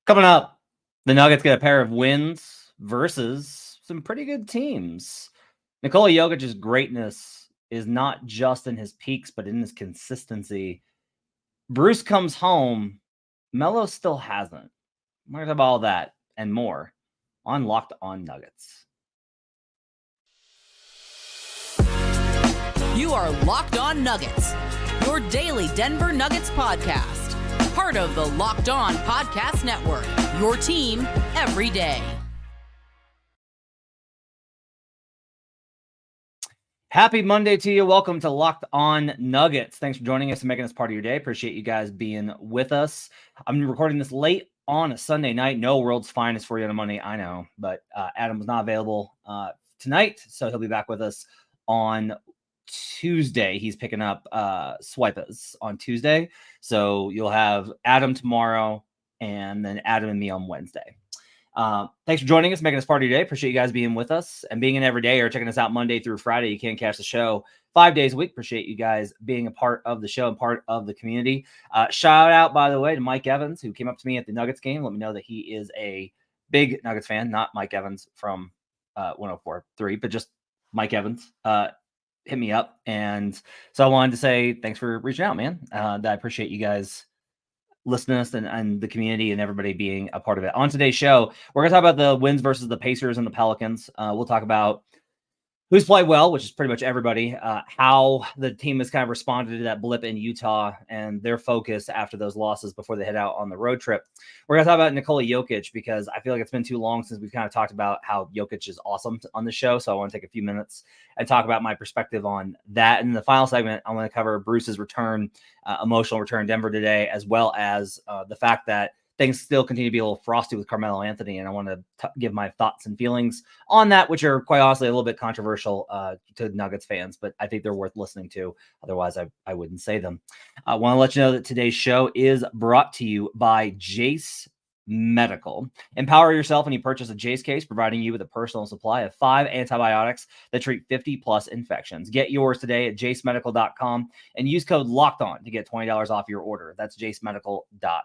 Coming up, the Nuggets get a pair of wins versus some pretty good teams. Nikola Jokic's greatness is not just in his peaks, but in his consistency. Bruce comes home. Melo still hasn't. We're going to talk about all that and more on Locked On Nuggets. You are Locked On Nuggets, your daily Denver Nuggets podcast. Part of the Locked On Podcast Network, your team every day. Happy Monday to you. Welcome to Locked On Nuggets. Thanks for joining us and making us part of your day. Appreciate you guys being with us. I'm recording this late on a Sunday night. No world's finest for you on a Monday, I know, but Adam was not available tonight, so he'll be back with us on Tuesday. He's picking up Swipers on Tuesday, so you'll have Adam tomorrow and then Adam and me on Wednesday. Thanks for joining us, making us part of your day. Appreciate you guys being with us and being in every day or checking us out Monday through Friday. You can catch the show 5 days a week. Appreciate you guys being a part of the show and part of the community. Shout out, by the way, to Mike Evans, who came up to me at the Nuggets game. Let me know that he is a big Nuggets fan, not Mike Evans from 104.3, but just Mike Evans. Hit me up. And so I wanted to say thanks for reaching out, man. I appreciate you guys listening to us and the community and everybody being a part of it. On today's show, we're going to talk about the wins versus the Pacers and the Pelicans. We'll talk about who's played well, which is pretty much everybody, how the team has kind of responded to that blip in Utah and their focus after those losses before they head out on the road trip. We're going to talk about Nikola Jokic because I feel like it's been too long since we've kind of talked about how Jokic is awesome on the show. So I want to take a few minutes and talk about my perspective on that. And in the final segment, I want to cover Bruce's return, emotional return to Denver today, as well as the fact that things still continue to be a little frosty with Carmelo Anthony, and I want to give my thoughts and feelings on that, which are quite honestly a little bit controversial to Nuggets fans, but I think they're worth listening to. Otherwise, I wouldn't say them. I want to let you know that today's show is brought to you by Jace Medical. Empower yourself when you purchase a Jase case, providing you with a personal supply of 5 antibiotics that treat 50+ infections. Get yours today at jasemedical.com and use code LOCKEDON to get $20 off your order. That's jasemedical.com.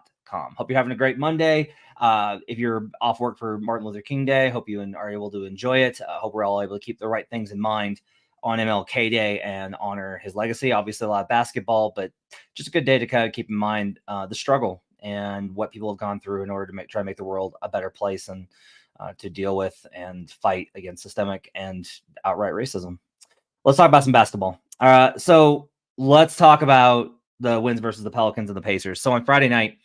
Hope you're having a great Monday. If you're off work for Martin Luther King Day, hope you are able to enjoy it. Hope we're all able to keep the right things in mind on MLK Day and honor his legacy. Obviously, a lot of basketball, but just a good day to kind of keep in mind the struggle and what people have gone through in order to try to make the world a better place and to deal with and fight against systemic and outright racism. Let's talk about some basketball. So let's talk about the wins versus the Pelicans and the Pacers. So on Friday night,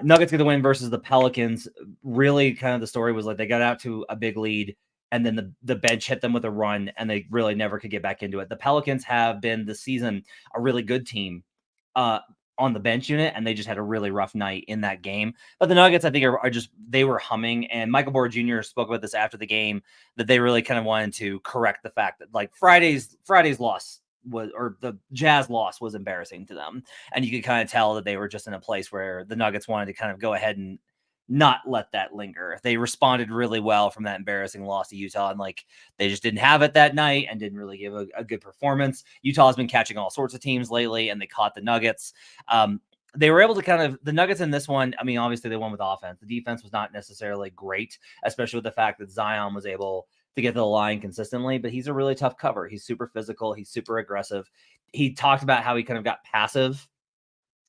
Nuggets get the win versus the Pelicans. Really kind of the story was like they got out to a big lead and then the bench hit them with a run and they really never could get back into it. The Pelicans have been this season a really good team on the bench unit, and they just had a really rough night in that game. But the Nuggets, I think, are just, they were humming. And Michael Porter Jr. spoke about this after the game, that they really kind of wanted to correct the fact that like Friday's loss was, or the Jazz loss was embarrassing to them. And you could kind of tell that they were just in a place where the Nuggets wanted to kind of go ahead and not let that linger. They responded really well from that embarrassing loss to Utah, and like they just didn't have it that night and didn't really give a good performance. Utah has been catching all sorts of teams lately, and they caught the Nuggets. They were able to kind of, the Nuggets in this one, I mean, obviously they won with offense. The defense was not necessarily great, especially with the fact that Zion was able to get to the line consistently, but he's a really tough cover. He's super physical. He's super aggressive. He talked about how he kind of got passive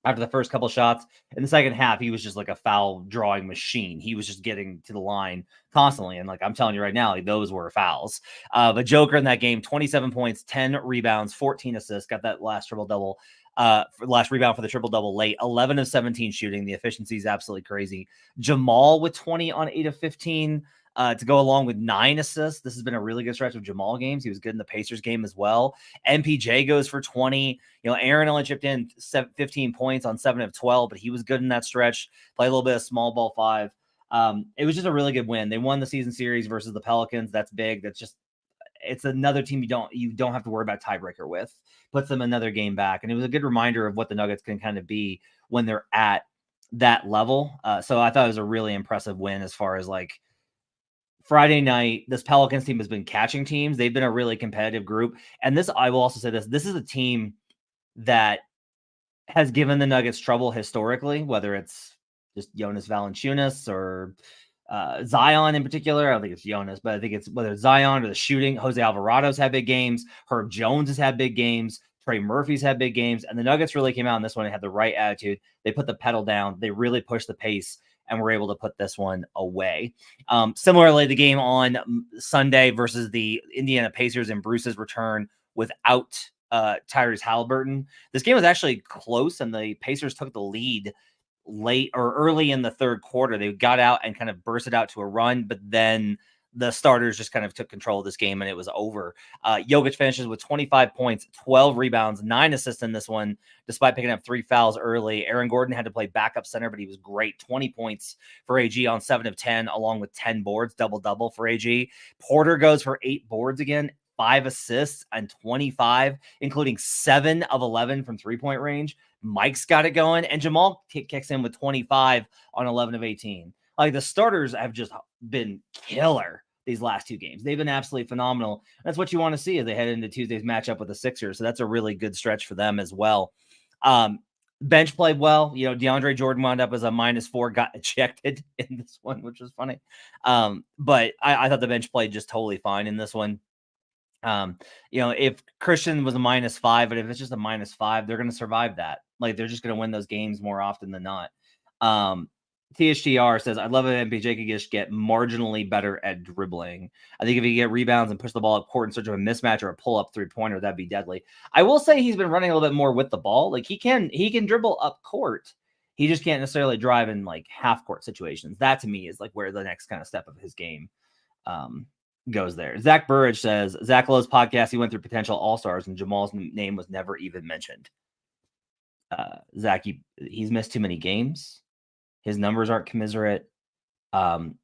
after the first couple shots. In the second half, he was just like a foul drawing machine. He was just getting to the line constantly. And like, I'm telling you right now, like, those were fouls. But Joker in that game, 27 points, 10 rebounds, 14 assists, got that last triple-double, last rebound for the triple-double late, 11 of 17 shooting. The efficiency is absolutely crazy. Jamal with 20 on 8 of 15. To go along with 9 assists. This has been a really good stretch of Jamal games. He was good in the Pacers game as well. MPJ goes for 20. Aaron only chipped in 15 points on 7 of 12, but he was good in that stretch. Played a little bit of small ball 5. It was just a really good win. They won the season series versus the Pelicans. That's big. That's just, it's another team you don't have to worry about tiebreaker with. Puts them another game back. And it was a good reminder of what the Nuggets can kind of be when they're at that level. So I thought it was a really impressive win as far as like, Friday night, this Pelicans team has been catching teams. They've been a really competitive group. And this, I will also say this is a team that has given the Nuggets trouble historically, whether it's just Jonas Valanciunas or Zion in particular. I don't think it's Jonas, but I think it's whether it's Zion or the shooting. Jose Alvarado's had big games. Herb Jones has had big games. Trey Murphy's had big games. And the Nuggets really came out in this one and had the right attitude. They put the pedal down. They really pushed the pace and were able to put this one away. Similarly, the game on Sunday versus the Indiana Pacers and Bruce's return without Tyrese Halliburton. This game was actually close, and the Pacers took the lead late or early in the third quarter. They got out and kind of bursted out to a run, but then the starters just kind of took control of this game and it was over. Jokic finishes with 25 points, 12 rebounds, 9 assists in this one, despite picking up 3 fouls early. Aaron Gordon had to play backup center, but he was great. 20 points for AG on 7 of 10, along with 10 boards, double-double for AG. Porter goes for 8 boards again, 5 assists and 25, including 7 of 11 from three-point range. Mike's got it going, and Jamal kicks in with 25 on 11 of 18. Like, the starters have just been killer these last 2 games. They've been absolutely phenomenal. That's what you want to see as they head into Tuesday's matchup with the Sixers. So that's a really good stretch for them as well. Bench played well. You know, DeAndre Jordan wound up as a -4, got ejected in this one, which was funny. But I thought the bench played just totally fine in this one. You know, if Christian was a -5, but if it's just a -5, they're going to survive that. Like, they're just going to win those games more often than not. THTR says, I'd love if MPJ could just get marginally better at dribbling. I think if he could get rebounds and push the ball up court in search of a mismatch or a pull-up three-pointer, that'd be deadly. I will say he's been running a little bit more with the ball. Like, he can dribble up court. He just can't necessarily drive in like half-court situations. That, to me, is like where the next kind of step of his game goes there. Zach Burridge says, Zach Lowe's podcast, he went through potential all-stars and Jamal's name was never even mentioned. Zach, he's missed too many games. His numbers aren't commiserate. And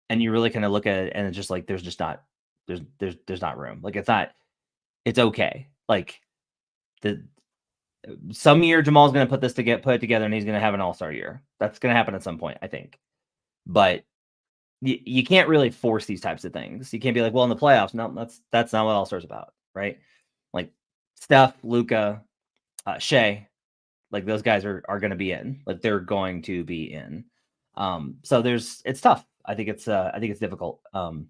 you really kind of look at it and it's just like, there's not room. Like, it's okay. Like, some year Jamal's going to put it together and he's going to have an all-star year. That's going to happen at some point, I think. But you can't really force these types of things. You can't be like, well, in the playoffs, no, that's not what all-star's about, right? Like, Steph, Luka, Shea, like, those guys are going to be in. Like, they're going to be in. So it's tough. I think it's difficult to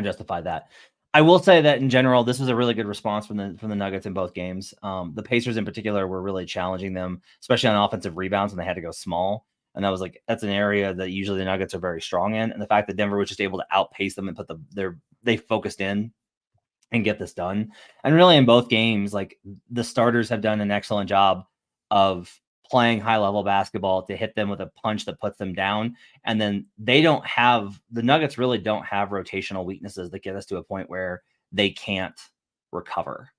justify that. I will say that in general, this was a really good response from the Nuggets in both games. The Pacers in particular were really challenging them, especially on offensive rebounds, and they had to go small. And that's an area that usually the Nuggets are very strong in. And the fact that Denver was just able to outpace them and they focused in and get this done. And really in both games, like, the starters have done an excellent job of playing high level basketball to hit them with a punch that puts them down. And then the Nuggets really don't have rotational weaknesses that get us to a point where they can't recover,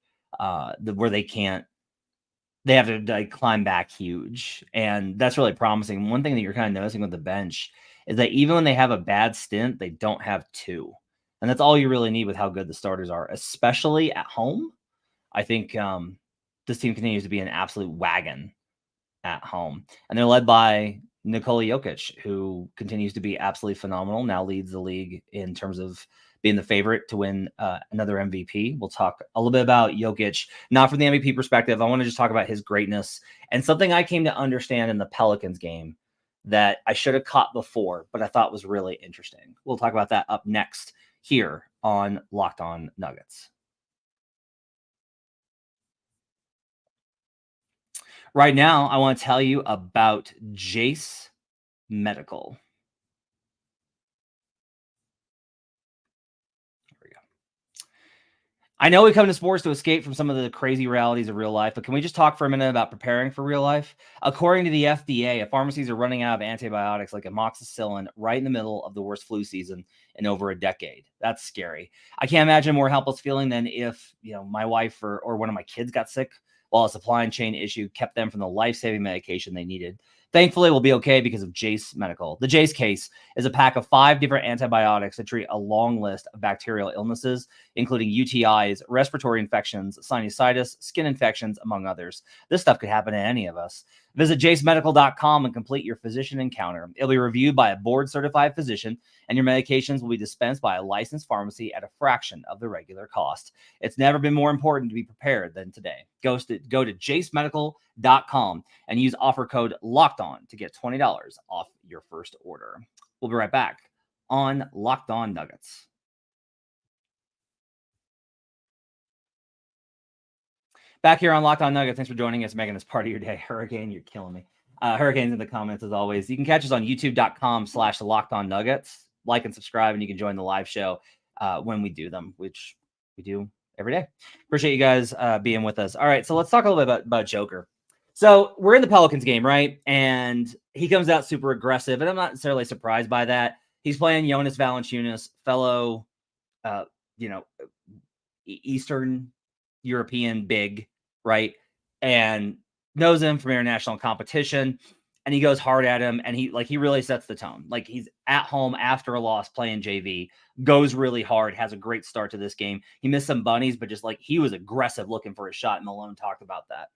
they have to like climb back huge. And that's really promising. One thing that you're kind of noticing with the bench is that even when they have a bad stint, they don't have 2. And that's all you really need with how good the starters are, especially at home. I think this team continues to be an absolute wagon at home. And they're led by Nikola Jokic, who continues to be absolutely phenomenal, now leads the league in terms of being the favorite to win another MVP. We'll talk a little bit about Jokic, not from the MVP perspective. I want to just talk about his greatness and something I came to understand in the Pelicans game that I should have caught before, but I thought was really interesting. We'll talk about that up next here on Locked On Nuggets. Right now, I want to tell you about Jase Medical. Here we go. I know we come to sports to escape from some of the crazy realities of real life, but can we just talk for a minute about preparing for real life? According to the FDA, pharmacies are running out of antibiotics like amoxicillin right in the middle of the worst flu season in over a decade. That's scary. I can't imagine a more helpless feeling than if, my wife or one of my kids got sick while a supply chain issue kept them from the life-saving medication they needed. Thankfully, we'll be okay because of Jase Medical. The Jase case is a pack of 5 different antibiotics that treat a long list of bacterial illnesses, including UTIs, respiratory infections, sinusitis, skin infections, among others. This stuff could happen to any of us. Visit JaceMedical.com and complete your physician encounter. It'll be reviewed by a board-certified physician, and your medications will be dispensed by a licensed pharmacy at a fraction of the regular cost. It's never been more important to be prepared than today. Go to JaceMedical.com and use offer code LOCKEDON to get $20 off your first order. We'll be right back on Locked On Nuggets. Back here on Locked On Nuggets. Thanks for joining us, making this part of your day. Hurricane, you're killing me. Hurricane's in the comments as always. You can catch us on youtube.com/LockedOnNuggets. Like and subscribe, and you can join the live show when we do them, which we do every day. Appreciate you guys being with us. All right, so let's talk a little bit about Joker. So we're in the Pelicans game, right? And he comes out super aggressive, and I'm not necessarily surprised by that. He's playing Jonas Valanciunas, fellow, Eastern European big, right? And knows him from international competition, and he goes hard at him, and he really sets the tone. Like, he's at home after a loss playing JV, goes really hard, has a great start to this game. He missed some bunnies, but just like he was aggressive looking for a shot, and Malone talked about that.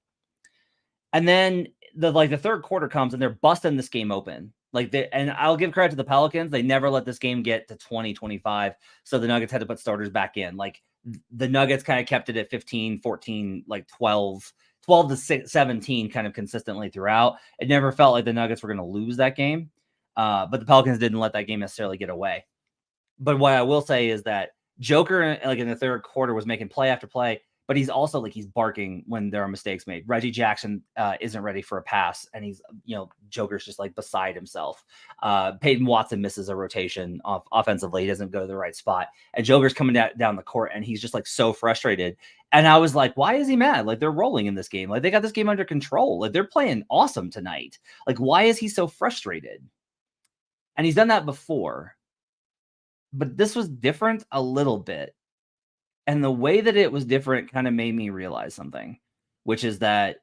And then the third quarter comes, and they're busting this game open. And I'll give credit to the Pelicans. They never let this game get to 20-25. So the Nuggets had to put starters back in. Like, the Nuggets kind of kept it at 15, 14, 12 to 17 kind of consistently throughout. It never felt like the Nuggets were going to lose that game. But the Pelicans didn't let that game necessarily get away. But what I will say is that Joker, in the third quarter, was making play after play. But he's also he's barking when there are mistakes made. Reggie Jackson isn't ready for a pass, and he's, Joker's just beside himself. Peyton Watson misses a rotation offensively. He doesn't go to the right spot. And Joker's coming down the court, and he's just so frustrated. And I was like, why is he mad? They're rolling in this game. They got this game under control. They're playing awesome tonight. Why is he so frustrated? And he's done that before. But this was different a little bit. And the way that it was different kind of made me realize something, which is that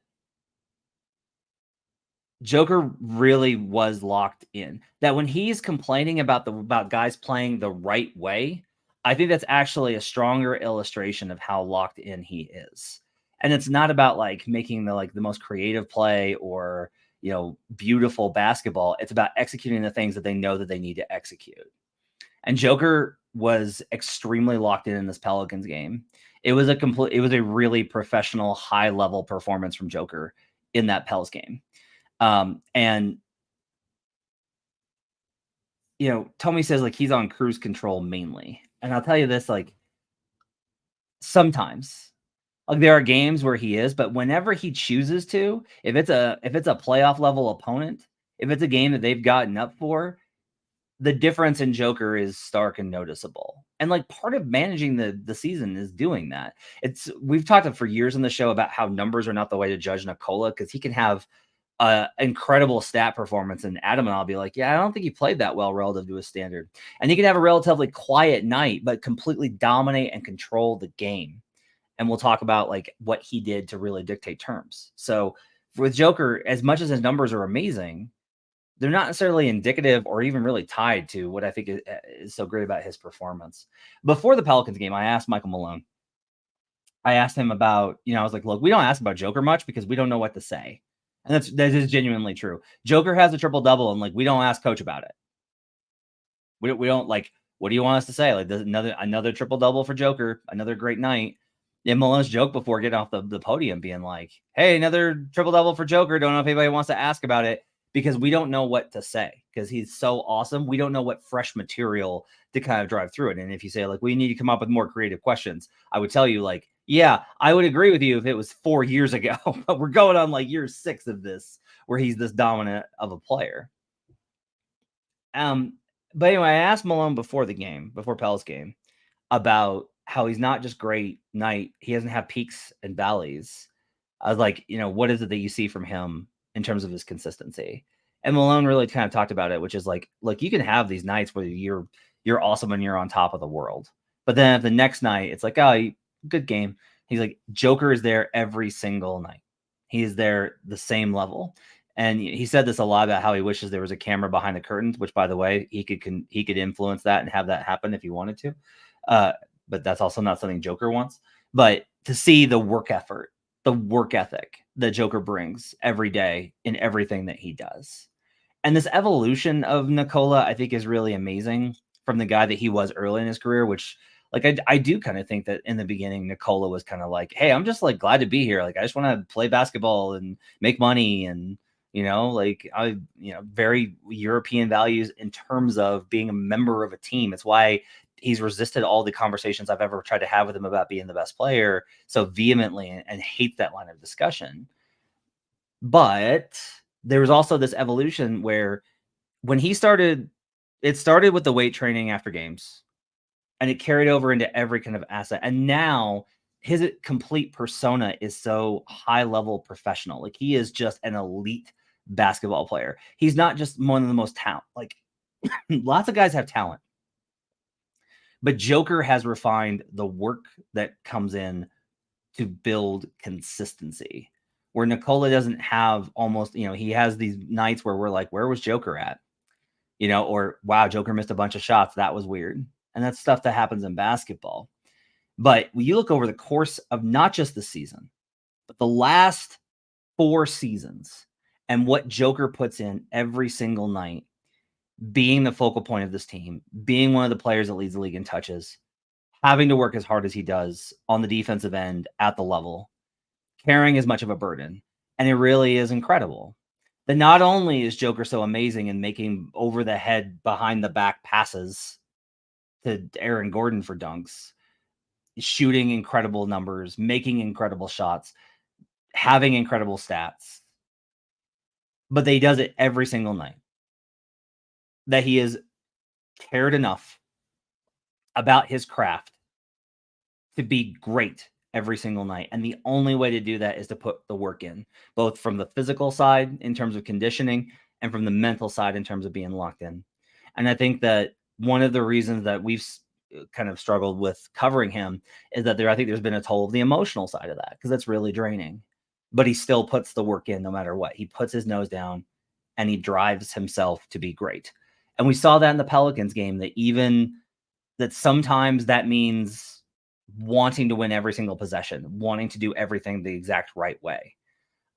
Joker really was locked in. That when he's complaining about guys playing the right way, I think that's actually a stronger illustration of how locked in he is. And it's not about making the most creative play or, beautiful basketball. It's about executing the things that they know that they need to execute. And Joker was extremely locked in this Pelicans game. It was a really professional, high level performance from Joker in that Pels game. And Tommy says he's on cruise control mainly. And I'll tell you this, sometimes there are games where he is, but whenever he chooses to, if it's a playoff level opponent, if it's a game that they've gotten up for, the difference in Joker is stark and noticeable. And part of managing the season is doing that. We've talked for years on the show about how numbers are not the way to judge Nikola, because he can have an incredible stat performance, and Adam and I'll be like, yeah, I don't think he played that well relative to his standard. And he can have a relatively quiet night, but completely dominate and control the game. And we'll talk about what he did to really dictate terms. So with Joker, as much as his numbers are amazing, they're not necessarily indicative or even really tied to what I think is so great about his performance. Before the Pelicans game, I asked Michael Malone. I asked him about, I was like, look, we don't ask about Joker much because we don't know what to say. And that is genuinely true. Joker has a triple-double, and we don't ask coach about it. We don't what do you want us to say? There's another triple-double for Joker, another great night. And Malone's joke before getting off the podium being hey, another triple-double for Joker. Don't know if anybody wants to ask about it. Because we don't know what to say, because he's so awesome. We don't know what fresh material to kind of drive through it. And if you say we need to come up with more creative questions, I would tell you yeah, I would agree with you if it was 4 years ago, but we're going on year 6 of this, where he's this dominant of a player. But anyway, I asked Malone before Pels game, about how he's not just great night. He doesn't have peaks and valleys. I was like, what is it that you see from him in terms of his consistency? And Malone really kind of talked about it, which is look, you can have these nights where you're awesome and you're on top of the world. But then the next night, it's oh, good game. He's Joker is there every single night. He is there the same level. And he said this a lot about how he wishes there was a camera behind the curtains, which, by the way, he could influence that and have that happen if he wanted to. But that's also not something Joker wants. But to see the work effort the work ethic that Joker brings every day in everything that he does. And this evolution of Nikola, I think, is really amazing from the guy that he was early in his career, which like I do kind of think that in the beginning, Nikola was kind of like, hey, I'm just like glad to be here. Like, I just want to play basketball and make money. And, like very European values in terms of being a member of a team. It's why he's resisted all the conversations I've ever tried to have with him about being the best player so vehemently and hates that line of discussion. But there was also this evolution where when he started, it started with the weight training after games and it carried over into every kind of asset. And now his complete persona is so high level professional. Like he is just an elite basketball player. He's not just one of the most talent. Like lots of guys have talent, but Joker has refined the work that comes in to build consistency, where Nikola doesn't have almost, he has these nights where we're like, where was Joker at? Or wow, Joker missed a bunch of shots. That was weird. And that's stuff that happens in basketball. But when you look over the course of not just the season, but the last 4 seasons and what Joker puts in every single night, being the focal point of this team, being one of the players that leads the league in touches, having to work as hard as he does on the defensive end at the level, carrying as much of a burden. And it really is incredible that not only is Joker so amazing in making over the head, behind the back passes to Aaron Gordon for dunks, shooting incredible numbers, making incredible shots, having incredible stats, but that he does it every single night. That he is cared enough about his craft to be great every single night. And the only way to do that is to put the work in, both from the physical side in terms of conditioning and from the mental side in terms of being locked in. And I think that one of the reasons that we've kind of struggled with covering him is that I think there's been a toll of the emotional side of that, because that's really draining. But he still puts the work in no matter what. He puts his nose down and he drives himself to be great. And we saw that in the Pelicans game, that sometimes that means wanting to win every single possession, wanting to do everything the exact right way.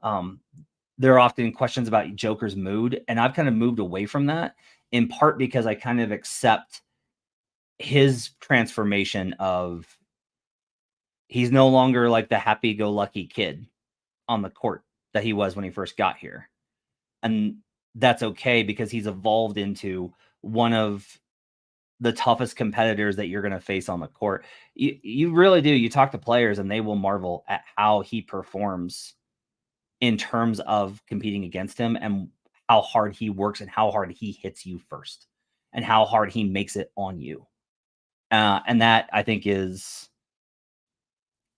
There are often questions about Joker's mood, and I've kind of moved away from that, in part because I kind of accept his transformation of he's no longer like the happy-go-lucky kid on the court that he was when he first got here. And that's okay, because he's evolved into one of the toughest competitors that you're going to face on the court. You really do. You talk to players and they will marvel at how he performs in terms of competing against him, and how hard he works and how hard he hits you first and how hard he makes it on you. And that, I think, is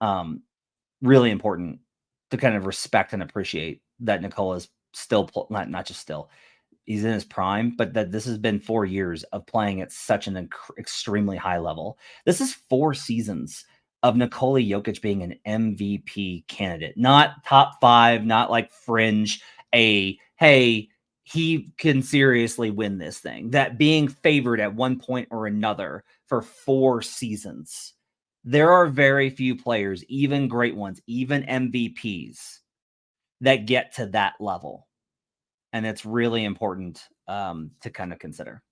really important to kind of respect and appreciate that Nikola's still not just still, he's in his prime, but that this has been 4 years of playing at such an extremely high level. This is 4 seasons of Nikola Jokic being an MVP candidate, not top 5, not like fringe, hey, he can seriously win this thing, that being favored at one point or another for 4 seasons. There are very few players, even great ones, even MVPs, that get to that level. And it's really important to kind of consider.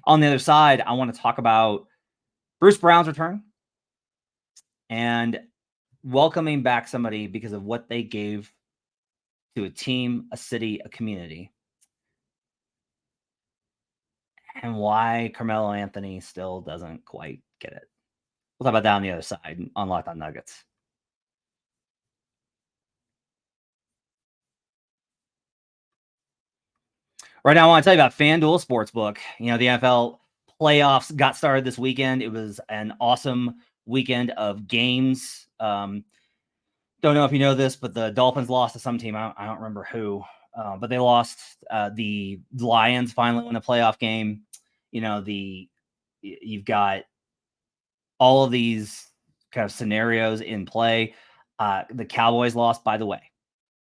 On the other side, I want to talk about Bruce Brown's return and welcoming back somebody because of what they gave to a team, a city, a community, and why Carmelo Anthony still doesn't quite get it. We'll talk about that on the other side on Locked On Nuggets. Right now, I want to tell you about FanDuel Sportsbook. The NFL playoffs got started this weekend. It was an awesome weekend of games. Don't know if you know this, but the Dolphins lost to some team. I don't remember who, but they lost. The Lions finally won a playoff game. You've got all of these kind of scenarios in play. The Cowboys lost, by the way,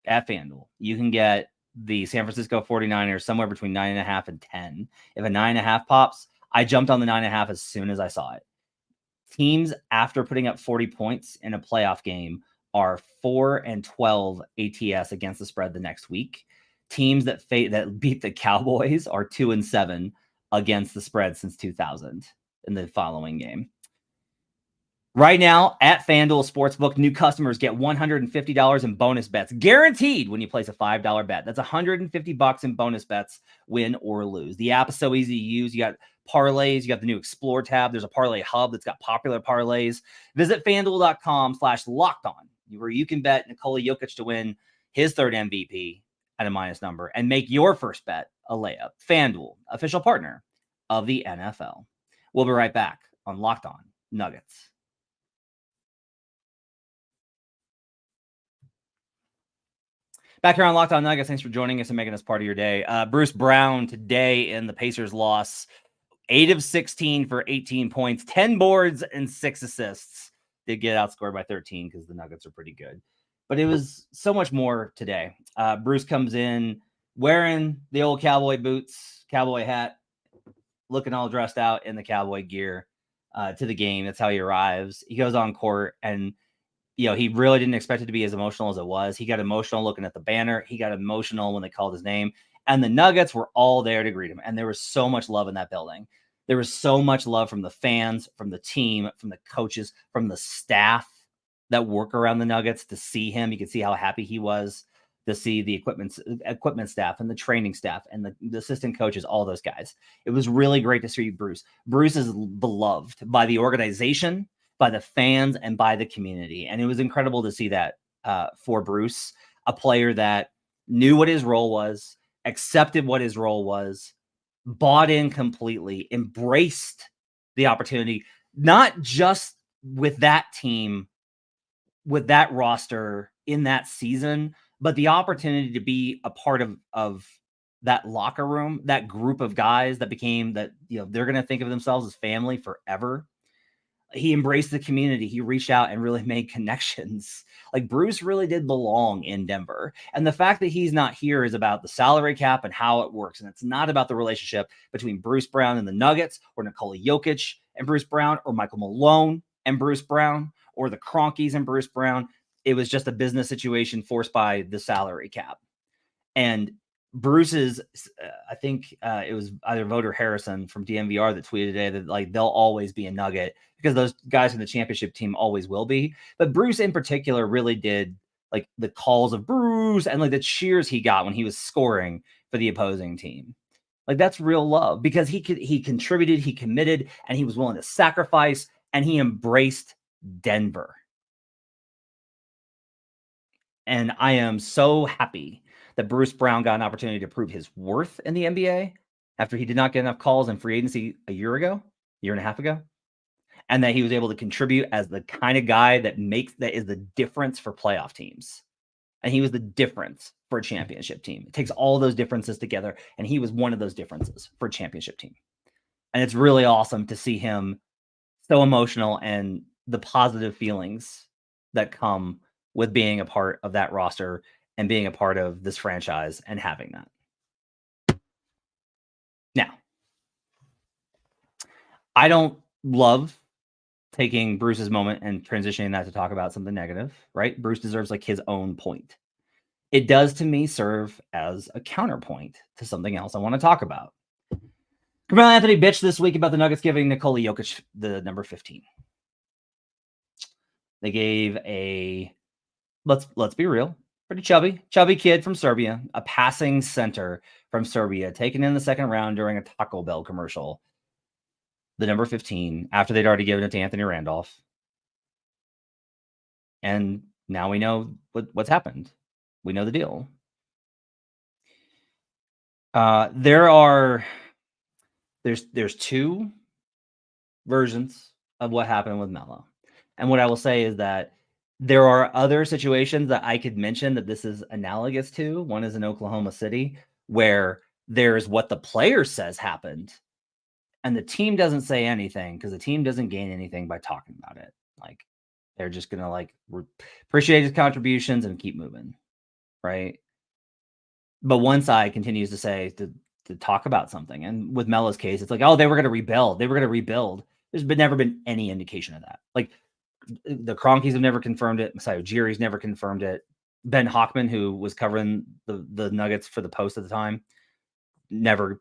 at FanDuel. You can get the San Francisco 49ers somewhere between 9.5 and 10. If a 9.5 pops, I jumped on the 9.5 as soon as I saw it. Teams, after putting up 40 points in a playoff game, are 4-12 ATS against the spread the next week. Teams that beat the Cowboys are 2-7 against the spread since 2000 in the following game. Right now at FanDuel Sportsbook, new customers get $150 in bonus bets guaranteed when you place a $5 bet. That's $150 in bonus bets, win or lose. The app is so easy to use. You got parlays. You got the new Explore tab. There's a parlay hub that's got popular parlays. Visit FanDuel.com/lockedon, where you can bet Nikola Jokic to win his third MVP at a minus number and make your first bet a layup. FanDuel, official partner of the NFL. We'll be right back on Locked On Nuggets. Back here on Locked On Nuggets, thanks for joining us and making us part of your day. Bruce Brown today in the Pacers loss, 8 of 16 for 18 points, 10 boards, and 6 assists. Did get outscored by 13 because the Nuggets are pretty good. But it was so much more today. Bruce comes in wearing the old cowboy boots, cowboy hat, looking all dressed out in the cowboy gear to the game. That's how he arrives. He goes on court and he really didn't expect it to be as emotional as it was. He got emotional looking at the banner. He got emotional when they called his name. And the Nuggets were all there to greet him. And there was so much love in that building. There was so much love from the fans, from the team, from the coaches, from the staff that work around the Nuggets to see him. You could see how happy he was to see the equipment staff and the training staff and the assistant coaches, all those guys. It was really great to see Bruce. Bruce is beloved by the organization, by the fans, and by the community. And it was incredible to see that for Bruce, a player that knew what his role was, accepted what his role was, bought in completely, embraced the opportunity, not just with that team, with that roster in that season, but the opportunity to be a part of that locker room, that group of guys that became that, they're going to think of themselves as family forever. He embraced the community. He reached out and really made connections. Like Bruce really did belong in Denver. And the fact that he's not here is about the salary cap and how it works. And it's not about the relationship between Bruce Brown and the Nuggets, or Nikola Jokic and Bruce Brown, or Michael Malone and Bruce Brown, or the Cronkies and Bruce Brown. It was just a business situation forced by the salary cap. And Bruce's, I think it was either Voter Harrison from DMVR that tweeted today that they'll always be a Nugget because those guys in the championship team always will be. But Bruce in particular really did the calls of Bruce and the cheers he got when he was scoring for the opposing team. That's real love because he contributed, he committed, and he was willing to sacrifice, and he embraced Denver. And I am so happy that Bruce Brown got an opportunity to prove his worth in the NBA after he did not get enough calls in free agency a year and a half ago, and that he was able to contribute as the kind of guy that is the difference for playoff teams. And he was the difference for a championship team. It takes all those differences together, and he was one of those differences for a championship team. And it's really awesome to see him so emotional and the positive feelings that come with being a part of that roster and being a part of this franchise and having that. Now, I don't love taking Bruce's moment and transitioning that to talk about something negative, right? Bruce deserves his own point. It does to me serve as a counterpoint to something else I want to talk about. Carmelo Anthony bitched this week about the Nuggets giving Nikola Jokic the number 15. They gave let's be real, pretty chubby kid from Serbia, a passing center from Serbia, taken in the second round during a Taco Bell commercial, the number 15, after they'd already given it to Anthony Randolph. And now we know what's happened. We know the deal. There's two versions of what happened with Melo. And what I will say is that there are other situations that I could mention that this is analogous to. One is in Oklahoma City, where there's what the player says happened, and the team doesn't say anything because the team doesn't gain anything by talking about it. They're just going to appreciate his contributions and keep moving, right? But one side continues to say to talk about something. And with Melo's case, it's they were going to rebuild. They were going to rebuild. There's never been any indication of that. The Cronkies have never confirmed it. Masai Ujiri's never confirmed it. Ben Hockman, who was covering the Nuggets for the Post at the time, never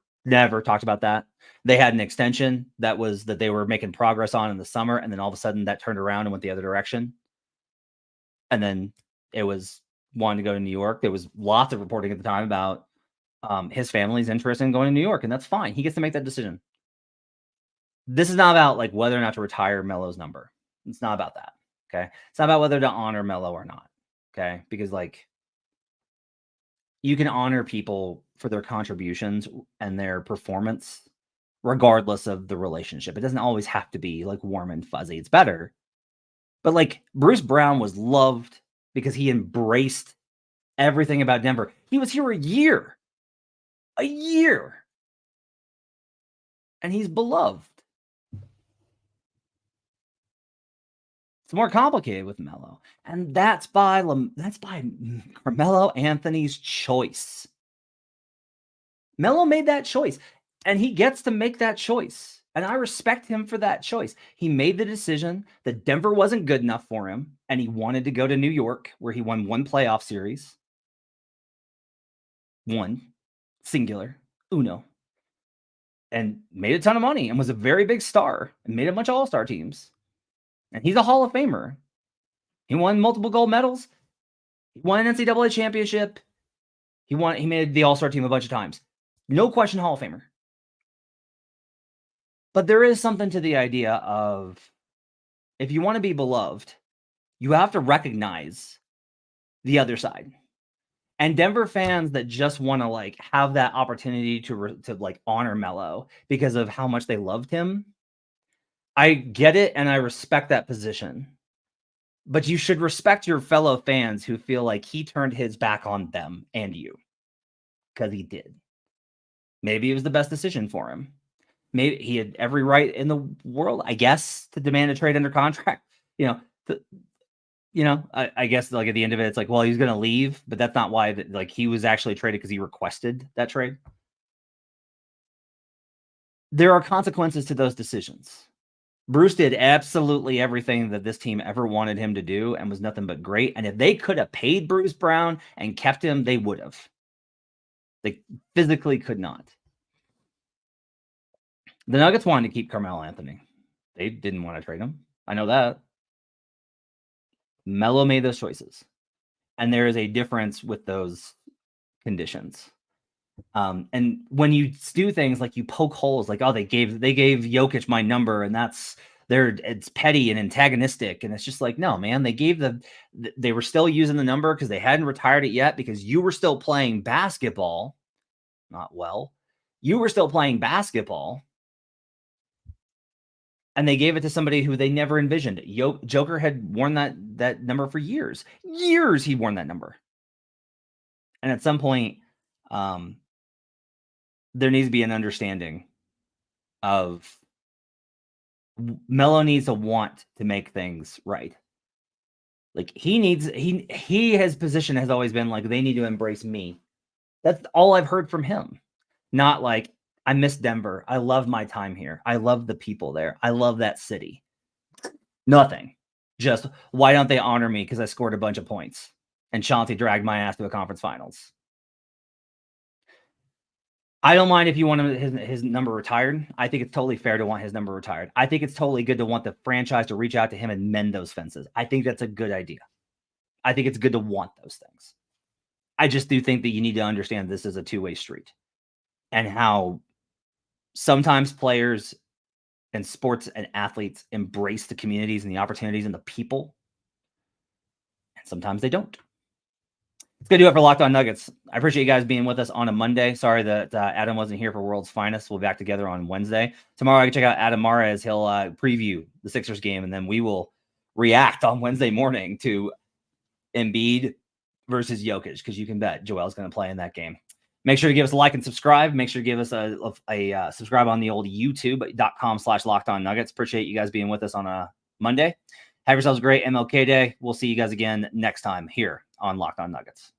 talked about that. They had an extension that they were making progress on in the summer, and then all of a sudden that turned around and went the other direction. And then it was wanting to go to New York. There was lots of reporting at the time about his family's interest in going to New York, and that's fine. He gets to make that decision. This is not about like whether or not to retire Melo's number. It's not about that. Okay. It's not about whether to honor Melo or not. Okay. Because like you can honor people for their contributions and their performance, regardless of the relationship. It doesn't always have to be like warm and fuzzy. It's better. But like Bruce Brown was loved because he embraced everything about Denver. He was here a year. And he's beloved. It's more complicated with Melo. And that's by Carmelo Anthony's choice. Melo made that choice, and he gets to make that choice. And I respect him for that choice. He made the decision that Denver wasn't good enough for him, and he wanted to go to New York, where he won one playoff series. One, singular, uno. And made a ton of money and was a very big star and made a bunch of all-star teams. And he's a Hall of Famer. He won multiple gold medals. He won an NCAA championship. He made the all-star team a bunch of times. No question, Hall of Famer. But there is something to the idea of if you want to be beloved, you have to recognize the other side. And Denver fans that just want to like have that opportunity to like honor Melo because of how much they loved him, I get it and I respect that position. But you should respect your fellow fans who feel like he turned his back on them and you, because he did. Maybe it was the best decision for him. Maybe he had every right in the world, I guess, to demand a trade under contract. I guess like at the end of it, it's like, well, he's going to leave, but that's not why. Like he was actually traded because he requested that trade. There are consequences to those decisions. Bruce did absolutely everything that this team ever wanted him to do and was nothing but great. And if they could have paid Bruce Brown and kept him, they would have. They physically could not. The Nuggets wanted to keep Carmelo Anthony. They didn't want to trade him. I know that. Melo made those choices. And there is a difference with those conditions. And when you do things like you poke holes, like, oh, they gave Jokic my number, and it's petty and antagonistic. And it's just like, no, man, they were still using the number because they hadn't retired it yet, because you were still playing basketball. Not well. You were still playing basketball. And they gave it to somebody who they never envisioned. Joker had worn that number for years. Years he'd worn that number. And at some point, there needs to be an understanding of Melo needs to want to make things right. Like his position has always been like, they need to embrace me. That's all I've heard from him. Not like, I miss Denver. I love my time here. I love the people there. I love that city. Nothing. Just, why don't they honor me because I scored a bunch of points and Chauncey dragged my ass to a conference finals? I don't mind if you want his number retired. I think it's totally fair to want his number retired. I think it's totally good to want the franchise to reach out to him and mend those fences. I think that's a good idea. I think it's good to want those things. I just do think that you need to understand this is a two-way street, and how sometimes players and sports and athletes embrace the communities and the opportunities and the people, and sometimes they don't. It's going to do it for Locked On Nuggets. I appreciate you guys being with us on a Monday. Sorry that Adam wasn't here for World's Finest. We'll be back together on Wednesday. Tomorrow I can check out Adam Mares. He'll preview the Sixers game, and then we will react on Wednesday morning to Embiid versus Jokic, because you can bet Joel's going to play in that game. Make sure to give us a like and subscribe. Make sure to give us a subscribe on the old youtube.com/LockedOnNuggets. Appreciate you guys being with us on a Monday. Have yourselves a great MLK Day. We'll see you guys again next time here on Locked On Nuggets.